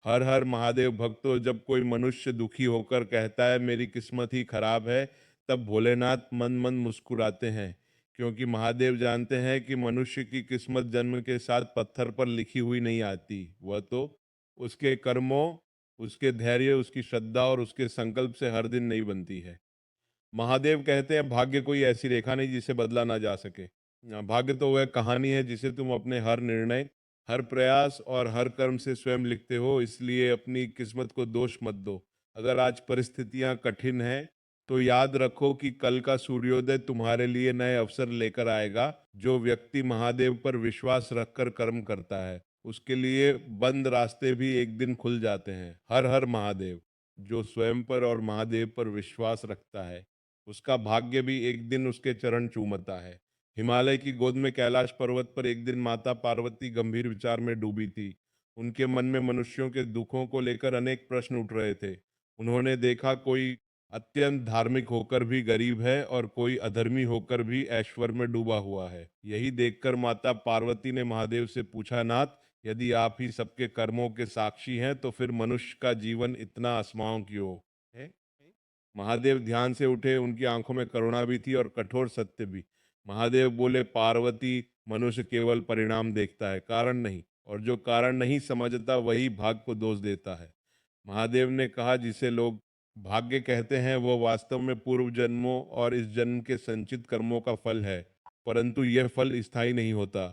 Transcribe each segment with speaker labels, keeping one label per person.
Speaker 1: हर हर महादेव भक्तों, जब कोई मनुष्य दुखी होकर कहता है मेरी किस्मत ही खराब है, तब भोलेनाथ मन मन मुस्कुराते हैं, क्योंकि महादेव जानते हैं कि मनुष्य की किस्मत जन्म के साथ पत्थर पर लिखी हुई नहीं आती। वह तो उसके कर्मों, उसके धैर्य, उसकी श्रद्धा और उसके संकल्प से हर दिन नहीं बनती है। महादेव कहते हैं भाग्य कोई ऐसी रेखा नहीं जिसे बदला ना जा सके। भाग्य तो वह कहानी है जिसे तुम अपने हर निर्णय, हर प्रयास और हर कर्म से स्वयं लिखते हो। इसलिए अपनी किस्मत को दोष मत दो। अगर आज परिस्थितियां कठिन हैं, तो याद रखो कि कल का सूर्योदय तुम्हारे लिए नए अवसर लेकर आएगा। जो व्यक्ति महादेव पर विश्वास रखकर कर्म करता है, उसके लिए बंद रास्ते भी एक दिन खुल जाते हैं। हर हर महादेव। जो स्वयं पर और महादेव पर विश्वास रखता है, उसका भाग्य भी एक दिन उसके चरण चूमता है। हिमालय की गोद में कैलाश पर्वत पर एक दिन माता पार्वती गंभीर विचार में डूबी थी। उनके मन में मनुष्यों के दुखों को लेकर अनेक प्रश्न उठ रहे थे। उन्होंने देखा कोई अत्यंत धार्मिक होकर भी गरीब है और कोई अधर्मी होकर भी ऐश्वर्य में डूबा हुआ है। यही देखकर माता पार्वती ने महादेव से पूछा, नाथ, यदि आप ही सबके कर्मों के साक्षी हैं, तो फिर मनुष्य का जीवन इतना आसमां क्यों है? महादेव ध्यान से उठे, उनकी आंखों में करुणा भी थी और कठोर सत्य भी। महादेव बोले, पार्वती, मनुष्य केवल परिणाम देखता है, कारण नहीं, और जो कारण नहीं समझता वही भाग्य को दोष देता है। महादेव ने कहा, जिसे लोग भाग्य कहते हैं वो वास्तव में पूर्व जन्मों और इस जन्म के संचित कर्मों का फल है, परंतु यह फल स्थायी नहीं होता।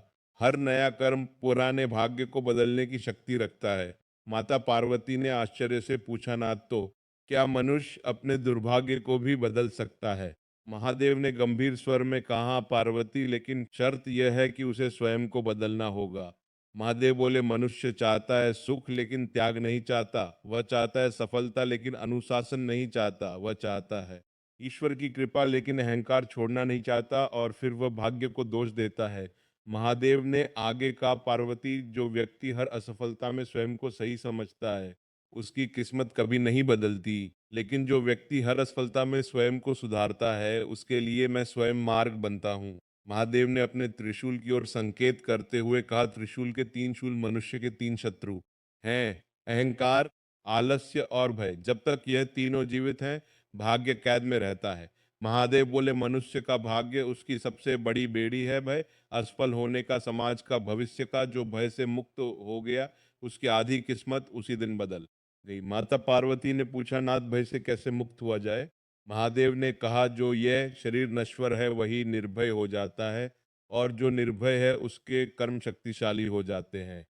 Speaker 1: हर नया कर्म पुराने भाग्य को बदलने की शक्ति रखता है। माता पार्वती ने आश्चर्य से पूछा, नाथ, तो क्या मनुष्य अपने दुर्भाग्य को भी बदल सकता है? महादेव ने गंभीर स्वर में कहा, पार्वती, लेकिन शर्त यह है कि उसे स्वयं को बदलना होगा। महादेव बोले, मनुष्य चाहता है सुख लेकिन त्याग नहीं चाहता। वह चाहता है सफलता लेकिन अनुशासन नहीं चाहता। वह चाहता है ईश्वर की कृपा लेकिन अहंकार छोड़ना नहीं चाहता, और फिर वह भाग्य को दोष देता है। महादेव ने आगे कहा, पार्वती, जो व्यक्ति हर असफलता में स्वयं को सही समझता है, उसकी किस्मत कभी नहीं बदलती। लेकिन जो व्यक्ति हर असफलता में स्वयं को सुधारता है, उसके लिए मैं स्वयं मार्ग बनता हूँ। महादेव ने अपने त्रिशूल की ओर संकेत करते हुए कहा, त्रिशूल के तीन शूल मनुष्य के तीन शत्रु हैं, अहंकार, आलस्य और भय। जब तक यह तीनों जीवित हैं, भाग्य कैद में रहता है। महादेव बोले, मनुष्य का भाग्य उसकी सबसे बड़ी बेड़ी है, भय, असफल होने का, समाज का, भविष्य का। जो भय से मुक्त हो गया, उसकी आधी किस्मत उसी दिन बदल गई। माता पार्वती ने पूछा, नाथ, भय से कैसे मुक्त हुआ जाए? महादेव ने कहा, जो यह शरीर नश्वर है वही निर्भय हो जाता है, और जो निर्भय है उसके कर्म शक्तिशाली हो जाते हैं।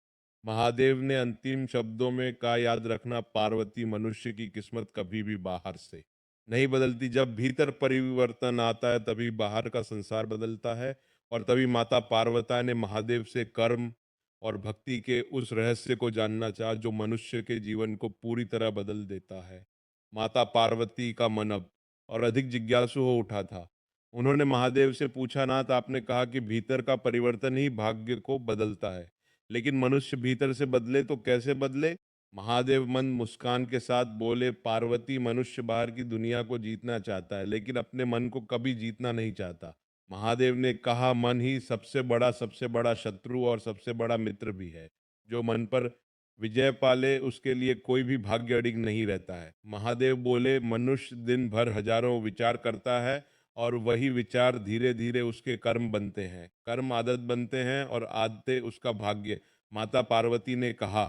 Speaker 1: महादेव ने अंतिम शब्दों में कहा, याद रखना पार्वती, मनुष्य की किस्मत कभी भी बाहर से नहीं बदलती। जब भीतर परिवर्तन आता है तभी बाहर का संसार बदलता है। और तभी माता पार्वती ने महादेव से कर्म और भक्ति के उस रहस्य को जानना चाहा जो मनुष्य के जीवन को पूरी तरह बदल देता है। माता पार्वती का मन अब और अधिक जिज्ञासु हो उठा था। उन्होंने महादेव से पूछा, नाथ, आपने कहा कि भीतर का परिवर्तन ही भाग्य को बदलता है, लेकिन मनुष्य भीतर से बदले तो कैसे बदले? महादेव मन मुस्कान के साथ बोले, पार्वती, मनुष्य बाहर की दुनिया को जीतना चाहता है लेकिन अपने मन को कभी जीतना नहीं चाहता। महादेव ने कहा, मन ही सबसे बड़ा शत्रु और सबसे बड़ा मित्र भी है। जो मन पर विजय पाले उसके लिए कोई भी भाग्य अड़िग नहीं रहता है। महादेव बोले, मनुष्य दिन भर हजारों विचार करता है, और वही विचार धीरे धीरे उसके कर्म बनते हैं। कर्म आदत बनते हैं और आदतें उसका भाग्य। माता पार्वती ने कहा,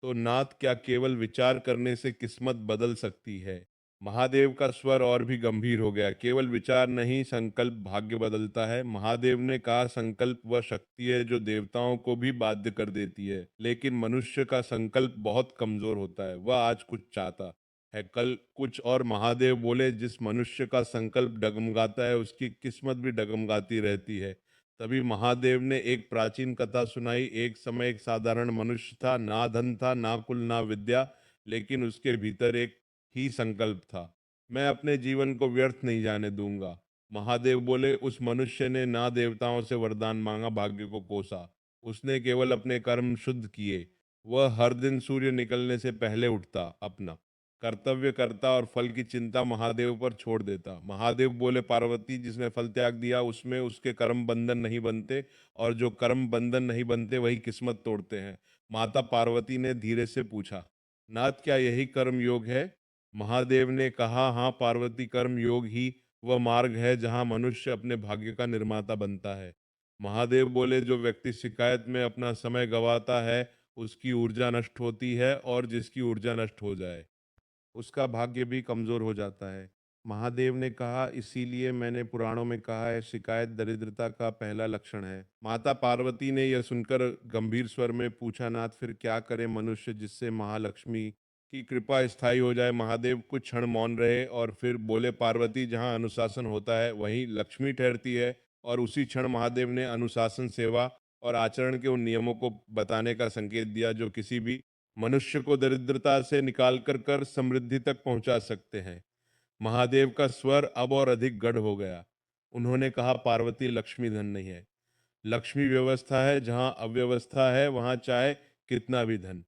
Speaker 1: तो नाथ, क्या केवल विचार करने से किस्मत बदल सकती है? महादेव का स्वर और भी गंभीर हो गया, केवल विचार नहीं, संकल्प भाग्य बदलता है। महादेव ने कहा, संकल्प वह शक्ति है जो देवताओं को भी बाध्य कर देती है, लेकिन मनुष्य का संकल्प बहुत कमजोर होता है। वह आज कुछ चाहता है, कल कुछ और। महादेव बोले, जिस मनुष्य का संकल्प डगमगाता है उसकी किस्मत भी डगमगाती रहती है। तभी महादेव ने एक प्राचीन कथा सुनाई। एक समय एक साधारण मनुष्य था, ना धन था, ना कुल, ना विद्या, लेकिन उसके भीतर एक ही संकल्प था, मैं अपने जीवन को व्यर्थ नहीं जाने दूंगा। महादेव बोले, उस मनुष्य ने ना देवताओं से वरदान मांगा, भाग्य को कोसा, उसने केवल अपने कर्म शुद्ध किए। वह हर दिन सूर्य निकलने से पहले उठता, अपना कर्तव्य करता और फल की चिंता महादेव पर छोड़ देता। महादेव बोले, पार्वती, जिसने फल त्याग दिया उसमें उसके कर्म बंधन नहीं बनते, और जो कर्म बंधन नहीं बनते वही किस्मत तोड़ते हैं। माता पार्वती ने धीरे से पूछा, नाथ क्या यही कर्म योग है? महादेव ने कहा, हाँ पार्वती, कर्म योग ही वह मार्ग है जहाँ मनुष्य अपने भाग्य का निर्माता बनता है। महादेव बोले, जो व्यक्ति शिकायत में अपना समय गंवाता है उसकी ऊर्जा नष्ट होती है, और जिसकी ऊर्जा नष्ट हो जाए उसका भाग्य भी कमजोर हो जाता है। महादेव ने कहा, इसीलिए मैंने पुराणों में कहा है, शिकायत दरिद्रता का पहला लक्षण है। माता पार्वती ने यह सुनकर गंभीर स्वर में पूछा, नाथ फिर क्या करे मनुष्य जिससे महालक्ष्मी की कृपा स्थायी हो जाए? महादेव कुछ क्षण मौन रहे और फिर बोले, पार्वती, जहाँ अनुशासन होता है वहीं लक्ष्मी ठहरती है। और उसी क्षण महादेव ने अनुशासन, सेवा और आचरण के उन नियमों को बताने का संकेत दिया जो किसी भी मनुष्य को दरिद्रता से निकाल कर समृद्धि तक पहुंचा सकते हैं। महादेव का स्वर अब और अधिक गढ़ हो गया। उन्होंने कहा, पार्वती, लक्ष्मी धन नहीं है, लक्ष्मी व्यवस्था है। जहां अव्यवस्था है वहां चाहे कितना भी धन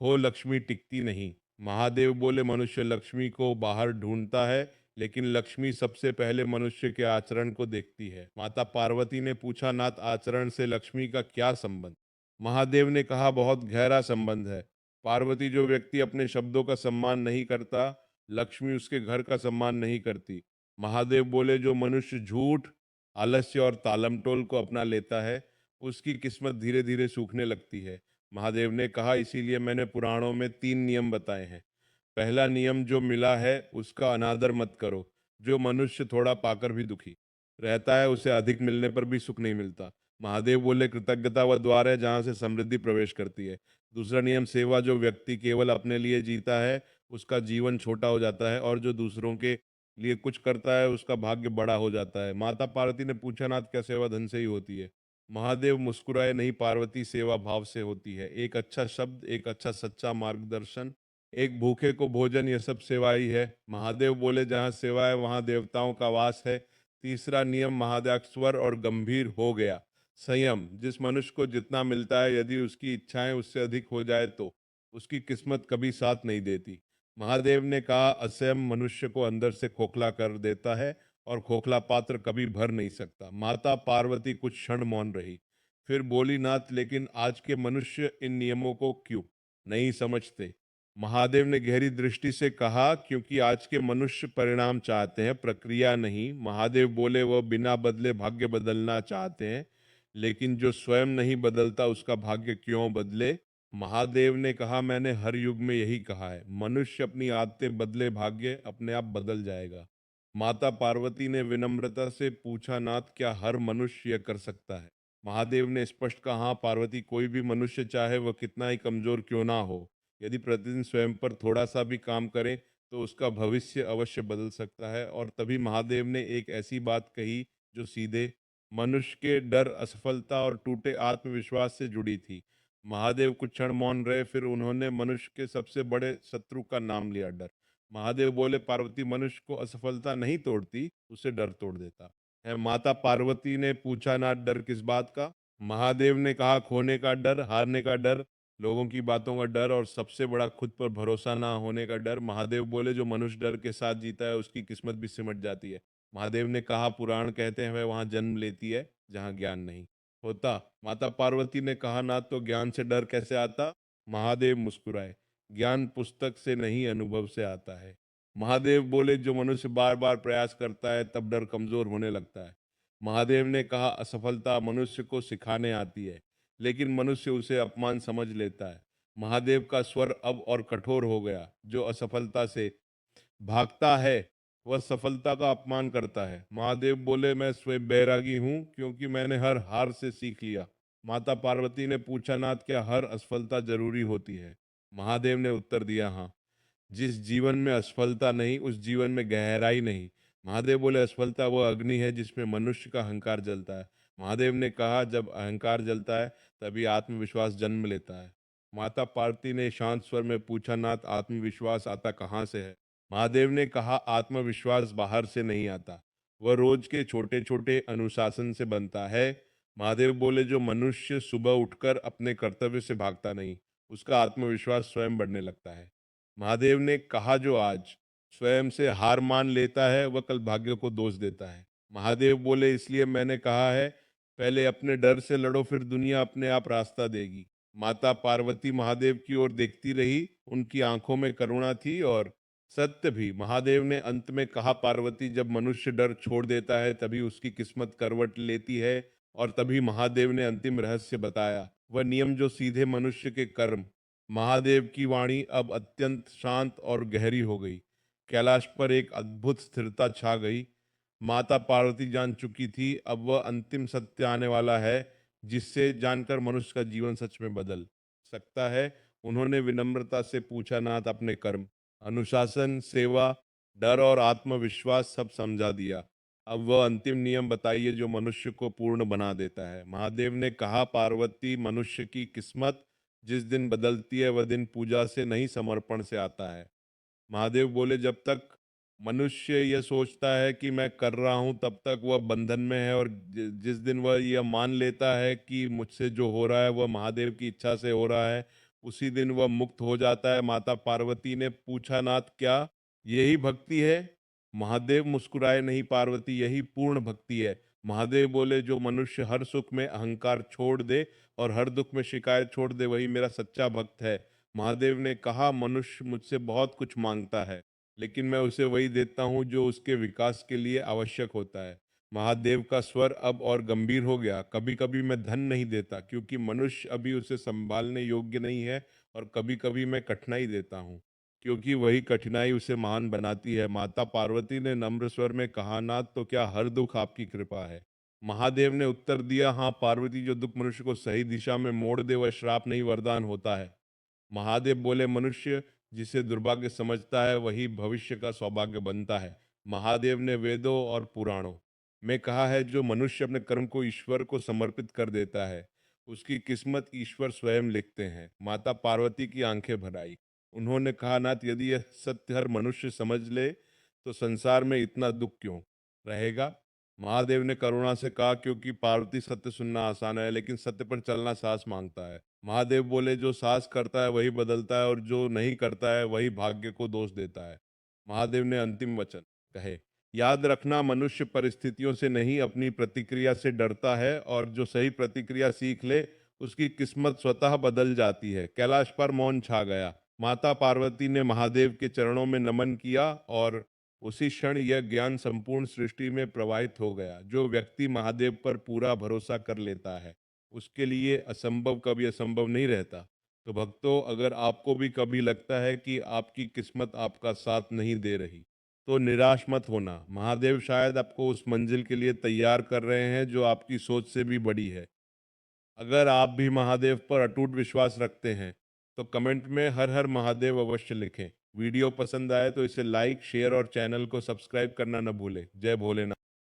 Speaker 1: हो, लक्ष्मी टिकती नहीं। महादेव बोले, मनुष्य लक्ष्मी को बाहर ढूंढता है, लेकिन लक्ष्मी सबसे पहले मनुष्य के आचरण को देखती है। माता पार्वती ने पूछा, नाथ, आचरण से लक्ष्मी का क्या संबंध? महादेव ने कहा, बहुत गहरा संबंध है। पार्वती, जो व्यक्ति अपने शब्दों का सम्मान नहीं करता, लक्ष्मी उसके घर का सम्मान नहीं करती। महादेव बोले, जो मनुष्य झूठ, आलस्य और तालमटोल को अपना लेता है उसकी किस्मत धीरे धीरे सूखने लगती है। महादेव ने कहा, इसीलिए मैंने पुराणों में 3 नियम बताए हैं। पहला नियम, जो मिला है उसका अनादर मत करो। जो मनुष्य थोड़ा पाकर भी दुखी रहता है उसे अधिक मिलने पर भी सुख नहीं मिलता। महादेव बोले, कृतज्ञता वह द्वार है जहाँ से समृद्धि प्रवेश करती है। दूसरा नियम, सेवा, जो व्यक्ति केवल अपने लिए जीता है उसका जीवन छोटा हो जाता है, और जो दूसरों के लिए कुछ करता है उसका भाग्य बड़ा हो जाता है। माता पार्वती ने पूछा, नाथ, क्या सेवा धन से ही होती है? महादेव मुस्कुराए, नहीं पार्वती, सेवा भाव से होती है। एक अच्छा शब्द, एक अच्छा सच्चा मार्गदर्शन, एक भूखे को भोजन, यह सब सेवा ही है। महादेव बोले, जहाँ सेवा है वहाँ देवताओं का वास है। तीसरा नियम महादास्वर और गंभीर हो गया। संयम, जिस मनुष्य को जितना मिलता है यदि उसकी इच्छाएं उससे अधिक हो जाए तो उसकी किस्मत कभी साथ नहीं देती। महादेव ने कहा, असंयम मनुष्य को अंदर से खोखला कर देता है और खोखला पात्र कभी भर नहीं सकता। माता पार्वती कुछ क्षण मौन रही, फिर बोली, नाथ, लेकिन आज के मनुष्य इन नियमों को क्यों नहीं समझते? महादेव ने गहरी दृष्टि से कहा, क्योंकि आज के मनुष्य परिणाम चाहते हैं, प्रक्रिया नहीं। महादेव बोले, वह बिना बदले भाग्य बदलना चाहते हैं, लेकिन जो स्वयं नहीं बदलता उसका भाग्य क्यों बदले? महादेव ने कहा, मैंने हर युग में यही कहा है, मनुष्य अपनी आदतें बदले, भाग्य अपने आप बदल जाएगा। माता पार्वती ने विनम्रता से पूछा, नाथ, क्या हर मनुष्य यह कर सकता है? महादेव ने स्पष्ट कहा, "हाँ, पार्वती, कोई भी मनुष्य चाहे वह कितना ही कमजोर क्यों ना हो, यदि प्रतिदिन स्वयं पर थोड़ा सा भी काम करे तो उसका भविष्य अवश्य बदल सकता है।" और तभी महादेव ने एक ऐसी बात कही जो सीधे मनुष्य के डर, असफलता और टूटे आत्मविश्वास से जुड़ी थी। महादेव कुछ क्षण मौन रहे, फिर उन्होंने मनुष्य के सबसे बड़े शत्रु का नाम लिया, डर। महादेव बोले, पार्वती, मनुष्य को असफलता नहीं तोड़ती, उसे डर तोड़ देता है। माता पार्वती ने पूछा, ना डर किस बात का? महादेव ने कहा, खोने का डर, हारने का डर, लोगों की बातों का डर, और सबसे बड़ा खुद पर भरोसा ना होने का डर। महादेव बोले, जो मनुष्य डर के साथ जीता है उसकी किस्मत भी सिमट जाती है। महादेव ने कहा, पुराण कहते हैं वह वहां जन्म लेती है जहां ज्ञान नहीं होता। माता पार्वती ने कहा, ना तो ज्ञान से डर कैसे आता? महादेव मुस्कुराए, ज्ञान पुस्तक से नहीं अनुभव से आता है। महादेव बोले, जो मनुष्य बार बार प्रयास करता है तब डर कमजोर होने लगता है। महादेव ने कहा, असफलता मनुष्य को सिखाने आती है, लेकिन मनुष्य उसे अपमान समझ लेता है। महादेव का स्वर अब और कठोर हो गया, जो असफलता से भागता है वह सफलता का अपमान करता है। महादेव बोले, मैं स्वयं बैरागी हूँ क्योंकि मैंने हर हार से सीख लिया। माता पार्वती ने पूछा, नाथ, क्या हर असफलता जरूरी होती है? महादेव ने उत्तर दिया, हाँ। जिस जीवन में असफलता नहीं उस जीवन में गहराई नहीं। महादेव बोले, असफलता वह अग्नि है जिसमें मनुष्य का अहंकार जलता है। महादेव ने कहा, जब अहंकार जलता है तभी आत्मविश्वास जन्म लेता है। माता पार्वती ने शांत स्वर में पूछा, नाथ, आत्मविश्वास आता कहाँ से है? महादेव ने कहा, आत्मविश्वास बाहर से नहीं आता, वह रोज के छोटे छोटे अनुशासन से बनता है। महादेव बोले, जो मनुष्य सुबह उठकर अपने कर्तव्य से भागता नहीं उसका आत्मविश्वास स्वयं बढ़ने लगता है। महादेव ने कहा, जो आज स्वयं से हार मान लेता है वह कल भाग्य को दोष देता है। महादेव बोले, इसलिए मैंने कहा है, पहले अपने डर से लड़ो, फिर दुनिया अपने आप रास्ता देगी। माता पार्वती महादेव की ओर देखती रही, उनकी आंखों में करुणा थी और सत्य भी। महादेव ने अंत में कहा, पार्वती, जब मनुष्य डर छोड़ देता है तभी उसकी किस्मत करवट लेती है। और तभी महादेव ने अंतिम रहस्य बताया, वह नियम जो सीधे मनुष्य के कर्म। महादेव की वाणी अब अत्यंत शांत और गहरी हो गई। कैलाश पर एक अद्भुत स्थिरता छा गई। माता पार्वती जान चुकी थी, अब वह अंतिम सत्य आने वाला है जिससे जानकर मनुष्य का जीवन सच में बदल सकता है। उन्होंने विनम्रता से पूछा, नाथ, अपने कर्म, अनुशासन, सेवा, डर और आत्मविश्वास सब समझा दिया। अब वह अंतिम नियम बताइए जो मनुष्य को पूर्ण बना देता है। महादेव ने कहा, पार्वती, मनुष्य की किस्मत जिस दिन बदलती है वह दिन पूजा से नहीं, समर्पण से आता है। महादेव बोले, जब तक मनुष्य यह सोचता है कि मैं कर रहा हूं तब तक वह बंधन में है, और जिस दिन वह यह मान लेता है कि मुझसे जो हो रहा है वह महादेव की इच्छा से हो रहा है, उसी दिन वह मुक्त हो जाता है। माता पार्वती ने पूछा, नाथ, क्या यही भक्ति है? महादेव मुस्कुराए, नहीं पार्वती, यही पूर्ण भक्ति है। महादेव बोले, जो मनुष्य हर सुख में अहंकार छोड़ दे और हर दुख में शिकायत छोड़ दे, वही मेरा सच्चा भक्त है। महादेव ने कहा, मनुष्य मुझसे बहुत कुछ मांगता है, लेकिन मैं उसे वही देता हूँ जो उसके विकास के लिए आवश्यक होता है। महादेव का स्वर अब और गंभीर हो गया। कभी कभी मैं धन नहीं देता क्योंकि मनुष्य अभी उसे संभालने योग्य नहीं है, और कभी कभी मैं कठिनाई देता हूँ क्योंकि वही कठिनाई उसे महान बनाती है। माता पार्वती ने नम्र स्वर में कहा, नाथ, तो क्या हर दुख आपकी कृपा है? महादेव ने उत्तर दिया, हाँ पार्वती, जो दुख मनुष्य को सही दिशा में मोड़ दे वह श्राप नहीं, वरदान होता है। महादेव बोले, मनुष्य जिसे दुर्भाग्य समझता है वही भविष्य का सौभाग्य बनता है। महादेव ने वेदों और पुराणों में कहा है, जो मनुष्य अपने कर्म को ईश्वर को समर्पित कर देता है उसकी किस्मत ईश्वर स्वयं लिखते हैं। माता पार्वती की आंखें भर आई। उन्होंने कहा, नाथ, यदि यह सत्य हर मनुष्य समझ ले तो संसार में इतना दुख क्यों रहेगा? महादेव ने करुणा से कहा, क्योंकि पार्वती, सत्य सुनना आसान है लेकिन सत्य पर चलना साहस मांगता है। महादेव बोले, जो साहस करता है वही बदलता है और जो नहीं करता है वही भाग्य को दोष देता है। महादेव ने अंतिम वचन कहे, याद रखना, मनुष्य परिस्थितियों से नहीं अपनी प्रतिक्रिया से डरता है, और जो सही प्रतिक्रिया सीख ले उसकी किस्मत स्वतः बदल जाती है। कैलाश पर मौन छा गया। माता पार्वती ने महादेव के चरणों में नमन किया और उसी क्षण यह ज्ञान संपूर्ण सृष्टि में प्रवाहित हो गया। जो व्यक्ति महादेव पर पूरा भरोसा कर लेता है उसके लिए असंभव कभी असंभव नहीं रहता। तो भक्तों, अगर आपको भी कभी लगता है कि आपकी किस्मत आपका साथ नहीं दे रही तो निराश मत होना। महादेव शायद आपको उस मंजिल के लिए तैयार कर रहे हैं जो आपकी सोच से भी बड़ी है। अगर आप भी महादेव पर अटूट विश्वास रखते हैं तो कमेंट में हर हर महादेव अवश्य लिखें। वीडियो पसंद आए तो इसे लाइक, शेयर और चैनल को सब्सक्राइब करना न भूलें। जय भोलेनाथ।